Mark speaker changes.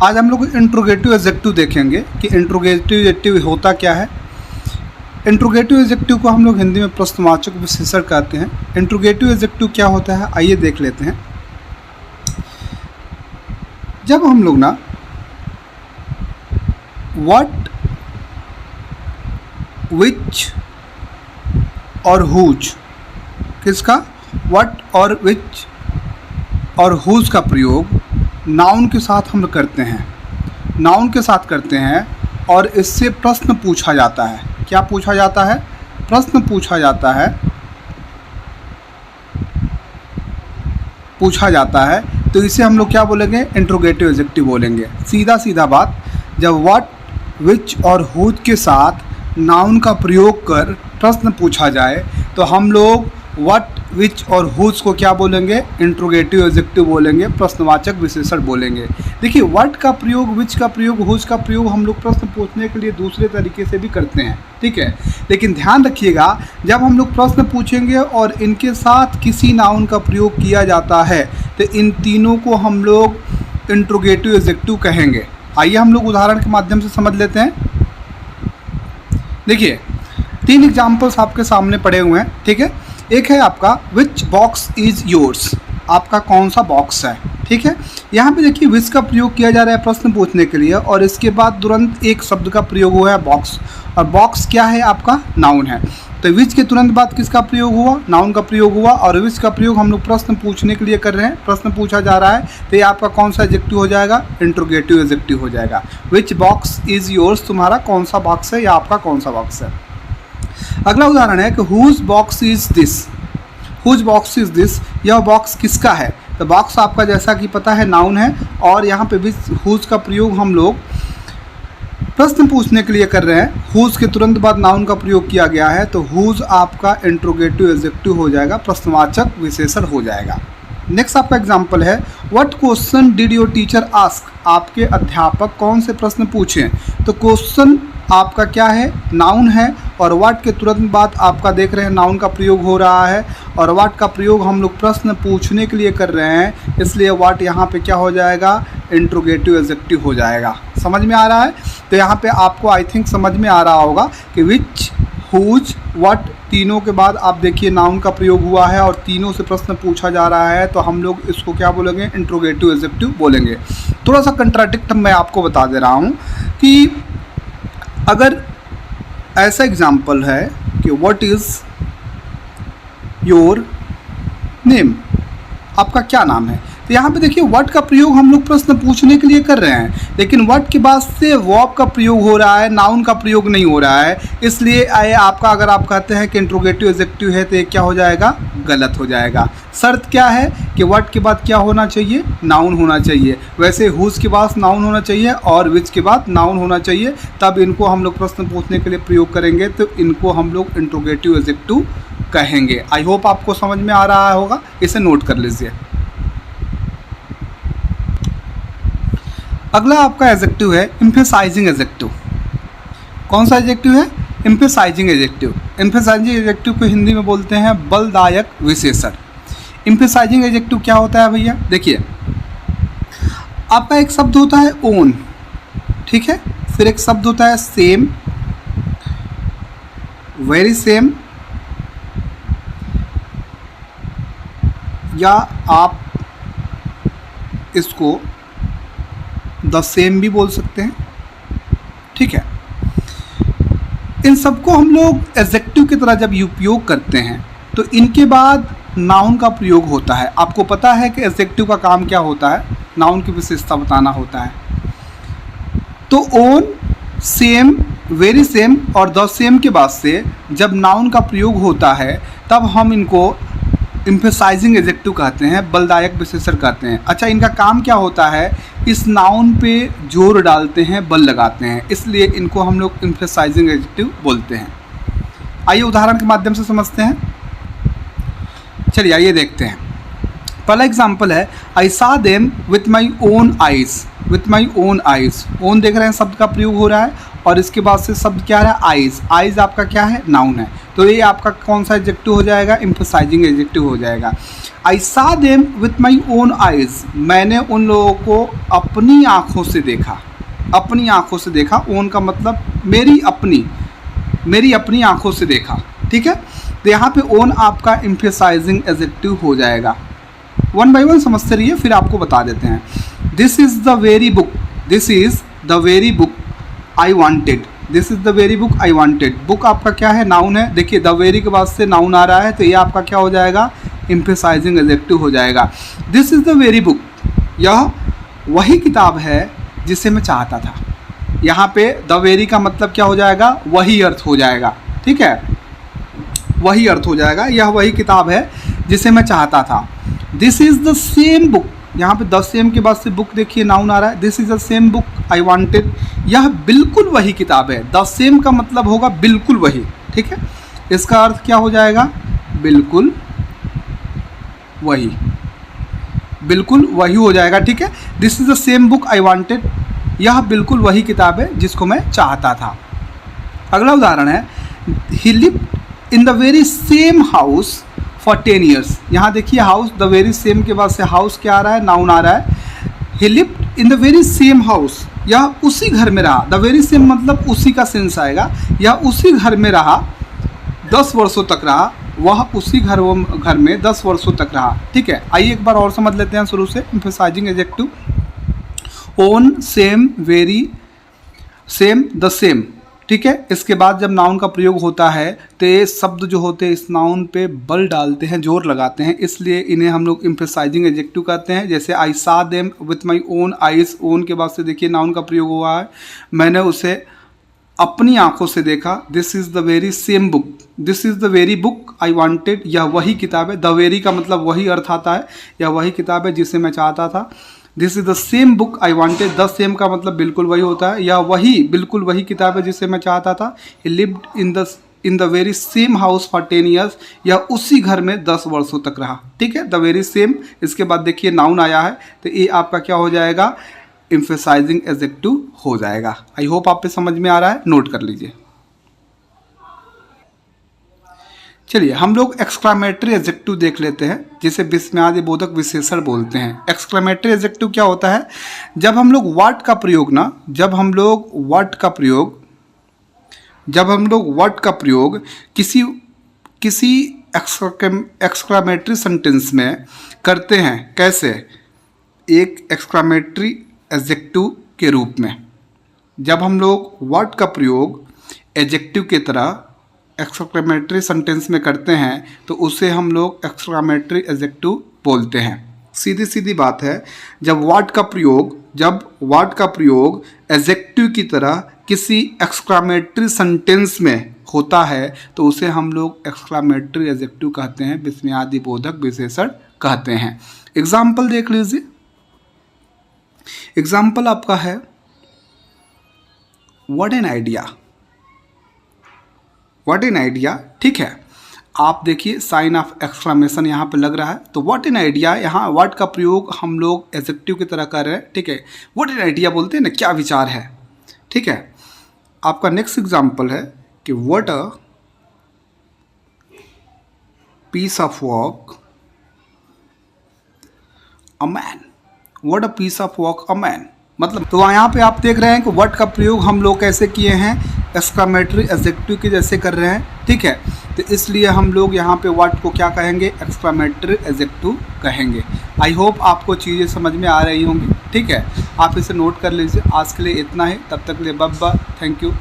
Speaker 1: आज हम लोग इंट्रोगेटिव एडजेक्टिव देखेंगे कि इंट्रोगेटिव एडजेक्टिव होता क्या है। इंट्रोगेटिव एडजेक्टिव को हम लोग हिंदी में प्रश्नवाचक विशेषण कहते हैं। इंट्रोगेटिव एडजेक्टिव क्या होता है आइए देख लेते हैं। जब हम लोग ना व्हाट, विच और हुज, किसका व्हाट और विच और हुज का प्रयोग नाउन के साथ हम करते हैं, नाउन के साथ करते हैं और इससे प्रश्न पूछा जाता है। क्या पूछा जाता है? प्रश्न पूछा जाता है, तो इसे हम लोग क्या बोलेंगे? इंट्रोगेटिव एडजेक्टिव बोलेंगे। सीधा सीधा बात, जब व्हाट, विच और हुज के साथ नाउन का प्रयोग कर प्रश्न पूछा जाए तो हम लोग व्हाट, विच और हुज को क्या बोलेंगे? इंट्रोगेटिव एडजेक्टिव बोलेंगे, प्रश्नवाचक विशेषण बोलेंगे। देखिए व्हाट का प्रयोग, विच का प्रयोग, हुज का प्रयोग हम लोग प्रश्न पूछने के लिए दूसरे तरीके से भी करते हैं, ठीक है। लेकिन ध्यान रखिएगा, जब हम लोग प्रश्न पूछेंगे और इनके साथ किसी नाउन का प्रयोग किया जाता है तो इन तीनों को हम लोग इंट्रोगेटिव एडजेक्टिव कहेंगे। आइए हम लोग उदाहरण के माध्यम से समझ लेते हैं। देखिए 3 एग्जाम्पल्स आपके सामने पड़े हुए हैं, ठीक है। एक है आपका विच बॉक्स इज़ योर्स, आपका कौन सा बॉक्स है, ठीक है। यहाँ पे देखिए विच का प्रयोग किया जा रहा है प्रश्न पूछने के लिए और इसके बाद तुरंत एक शब्द का प्रयोग हुआ है बॉक्स, और बॉक्स क्या है? आपका नाउन है। तो विच के तुरंत बाद किसका प्रयोग हुआ? नाउन का प्रयोग हुआ। और विच का प्रयोग हम लोग प्रश्न पूछने के लिए कर रहे हैं, प्रश्न पूछा जा रहा है, तो ये आपका कौन सा एडजेक्टिव हो जाएगा? इंट्रोगेटिव एडजेक्टिव हो जाएगा। विच बॉक्स इज़ योर्स, तुम्हारा कौन सा बॉक्स है या आपका कौन सा बॉक्स है। अगला उदाहरण है कि whose box is this, whose box is this, यह बॉक्स किसका है? तो बॉक्स आपका जैसा कि पता है नाउन है और यहाँ पे भी हुज का प्रयोग हम लोग प्रश्न पूछने के लिए कर रहे हैं। हुज के तुरंत बाद नाउन का प्रयोग किया गया है तो हुज आपका इंट्रोगेटिव एडजेक्टिव हो जाएगा, प्रश्नवाचक विशेषण हो जाएगा। नेक्स्ट आपका एग्जाम्पल है what question did your teacher ask, आपके अध्यापक कौन से प्रश्न पूछे? तो क्वेश्चन आपका क्या है? नाउन है और व्हाट के तुरंत बाद आपका देख रहे हैं नाउन का प्रयोग हो रहा है और व्हाट का प्रयोग हम लोग प्रश्न पूछने के लिए कर रहे हैं, इसलिए व्हाट यहाँ पे क्या हो जाएगा? इंट्रोगेटिव एडजेक्टिव हो जाएगा। समझ में आ रहा है? तो यहाँ पे आपको आई थिंक समझ में आ रहा होगा कि विच, हुज, व्हाट तीनों के बाद आप देखिए नाउन का प्रयोग हुआ है और तीनों से प्रश्न पूछा जा रहा है, तो हम लोग इसको क्या बोलेंगे? इंट्रोगेटिव एडजेक्टिव बोलेंगे। थोड़ा सा कंट्राडिक्ट मैं आपको बता दे रहा हूँ कि अगर ऐसा एग्जाम्पल है कि व्हाट इज़ योर नेम, आपका क्या नाम है, तो यहाँ पे देखिए व्हाट का प्रयोग हम लोग प्रश्न पूछने के लिए कर रहे हैं, लेकिन व्हाट के बाद से वर्ब का प्रयोग हो रहा है, नाउन का प्रयोग नहीं हो रहा है। इसलिए आपका अगर आप कहते हैं कि इंट्रोगेटिव एडजेक्टिव है तो ये क्या हो जाएगा? गलत हो जाएगा। शर्त क्या है कि व्हाट के बाद क्या होना चाहिए? नाउन होना चाहिए। वैसे हुज के बाद नाउन होना चाहिए और विच के बाद नाउन होना चाहिए, तब इनको हम लोग प्रश्न पूछने के लिए प्रयोग करेंगे तो इनको हम लोग इंट्रोगेटिव एडजेक्टिव कहेंगे। आई होप आपको समझ में आ रहा होगा, इसे नोट कर लीजिए। अगला आपका एडजेक्टिव है एम्फेसाइजिंग एडजेक्टिव। कौन सा एडजेक्टिव है? Emphasizing adjective. एम्फेसाइजिंग एडजेक्टिव को हिंदी में बोलते हैं बलदायक विशेषण। एम्फेसाइजिंग एडजेक्टिव क्या होता है भैया? देखिए आपका एक शब्द होता है ओन, ठीक है, फिर एक शब्द होता है सेम, वेरी सेम, या आप इसको द सेम भी बोल सकते हैं, ठीक है। इन सबको हम लोग एडजेक्टिव की तरह जब उपयोग करते हैं तो इनके बाद नाउन का प्रयोग होता है। आपको पता है कि एडजेक्टिव का काम क्या होता है? नाउन की विशेषता बताना होता है। तो ओन, सेम, वेरी सेम और द सेम के बाद से जब नाउन का प्रयोग होता है तब हम इनको एम्फेसाइजिंग एडजेक्टिव कहते हैं, बलदायक विशेषण कहते हैं। अच्छा, इनका काम क्या होता है? इस नाउन पे जोर डालते हैं, बल लगाते हैं, इसलिए इनको हम लोग एम्फेसाइजिंग एडजेक्टिव बोलते हैं। आइए उदाहरण के माध्यम से समझते हैं। चलिए आइए देखते हैं। पहला एग्जाम्पल है आई सा them with my own eyes, with my own eyes. Own देख रहे हैं शब्द का प्रयोग हो रहा है और इसके बाद से शब्द क्या है? आइज़। आइज़ आपका क्या है? नाउन है। तो ये आपका कौन सा एडजेक्टिव हो जाएगा, एम्फसाइजिंग एडजेक्टिव हो जाएगा। आई सा them with my own eyes, मैंने उन लोगों को अपनी आँखों से देखा, अपनी आँखों से देखा, ओन का मतलब मेरी अपनी आँखों से देखा, ठीक है। तो यहाँ पे ओन आपका एम्फसाइजिंग एडजेक्टिव हो जाएगा। वन बाय वन समझते रहिए, फिर आपको बता देते हैं। This is the very book, this is the very book I wanted, this is the very book I wanted. Book आपका क्या है, नाउन है। देखिए द वेरी के बाद से नाउन आ रहा है, तो ये आपका क्या हो जाएगा, एम्फसाइजिंग एडजेक्टिव हो जाएगा। This is the very book, यह वही किताब है जिसे मैं चाहता था। यहाँ पे द वेरी का मतलब क्या हो जाएगा, वही अर्थ हो जाएगा, ठीक है, वही अर्थ हो जाएगा, यह वही किताब है जिसे मैं चाहता था। This is the same book, यहाँ पे द सेम के बाद से बुक देखिए नाउन आ रहा है। This is the same book I wanted, यह बिल्कुल वही किताब है। द सेम का मतलब होगा बिल्कुल वही, ठीक है। इसका अर्थ क्या हो जाएगा, बिल्कुल वही, बिल्कुल वही हो जाएगा, ठीक है। This is the same book I wanted, यह बिल्कुल वही किताब है जिसको मैं चाहता था। अगला उदाहरण है, ही lived in the very same house for 10 years। यहाँ देखिए हाउस, द वेरी सेम के बाद से हाउस क्या आ रहा है, नाउन आ रहा है। ही lived in the very same house, यह उसी घर में रहा। द वेरी सेम मतलब उसी का सेंस आएगा, यह उसी घर में रहा 10 वर्षों तक रहा, वह उसी घर में 10 वर्षों तक रहा, ठीक है। आइए एक बार और समझ लेते हैं शुरू से। Emphasising adjective, own, same, very, same, the same, ठीक है। इसके बाद जब नाउन का प्रयोग होता है तो ये शब्द जो होते हैं इस नाउन पे बल डालते हैं, जोर लगाते हैं, इसलिए इन्हें हम लोग एम्फसाइजिंग एडजेक्टिव कहते हैं। जैसे आई सा them with my own eyes, own के बाद से देखिए नाउन का प्रयोग हुआ है, मैंने उसे अपनी आंखों से देखा। This is the very same book, this is the very book I wanted, यह वही किताब है। द वेरी का मतलब वही अर्थ आता है, यह वही किताब है जिसे मैं चाहता था। This is the same book I wanted, the same का मतलब बिल्कुल वही होता है, या वही बिल्कुल वही किताब है जिसे मैं चाहता था। ही lived in the very same house for 10 years, या उसी घर में 10 वर्षों तक रहा, ठीक है। द वेरी सेम, इसके बाद देखिए नाउन आया है, तो ये आपका क्या हो जाएगा, एम्फसाइजिंग एडजेक्टिव हो जाएगा। आई होप आप पे समझ में आ रहा है, नोट कर लीजिए। चलिए हम लोग एक्सक्लामेटरी एडजेक्टिव देख लेते हैं, जिसे विस्मयादि बोधक विशेषण बोलते हैं। एक्सक्लामेटरी एडजेक्टिव क्या होता है, जब हम लोग वर्ड का प्रयोग किसी एक्सक्लामेटरी सेंटेंस में करते हैं। कैसे, एक एक्सक्लामेटरी एडजेक्टिव के रूप में। जब हम लोग वर्ड का प्रयोग एडजेक्टिव की तरह एक्सक्लामेटरी सेंटेंस में करते हैं तो उसे हम लोग एक्सक्लामेटरी एडजेक्टिव बोलते हैं। सीधी सीधी बात है, जब वर्ड का प्रयोग एडजेक्टिव की तरह किसी एक्सक्लामेटरी सेंटेंस में होता है तो उसे हम लोग एक्सक्लामेटरी एडजेक्टिव कहते हैं, विस्मयादि बोधक विशेषण कहते हैं। एग्जाम्पल देख लीजिए। एग्जाम्पल आपका है, what an idea, what an idea, ठीक है। आप देखिए साइन ऑफ एक्सक्लामेशन यहाँ पे लग रहा है, तो व्हाट एन आइडिया, यहाँ वर्ड का प्रयोग हम लोग एडजेक्टिव की तरह कर रहे हैं, ठीक है। व्हाट एन आइडिया बोलते हैं ना, क्या विचार है, ठीक है। आपका नेक्स्ट एग्जाम्पल है कि what a piece of work a man, what a piece of work a man, मतलब तो यहाँ पे आप देख रहे हैं कि वर्ड का प्रयोग हम लोग कैसे किए हैं, एक्सक्लामेटरी एडजेक्टिव के जैसे कर रहे हैं, ठीक है। तो इसलिए हम लोग यहाँ पे वर्ड को क्या कहेंगे, एक्सक्लामेटरी एडजेक्टिव कहेंगे। आई होप आपको चीज़ें समझ में आ रही होंगी, ठीक है। आप इसे नोट कर लीजिए। आज के लिए इतना ही, तब तक के लिए बाय बाय, थैंक यू।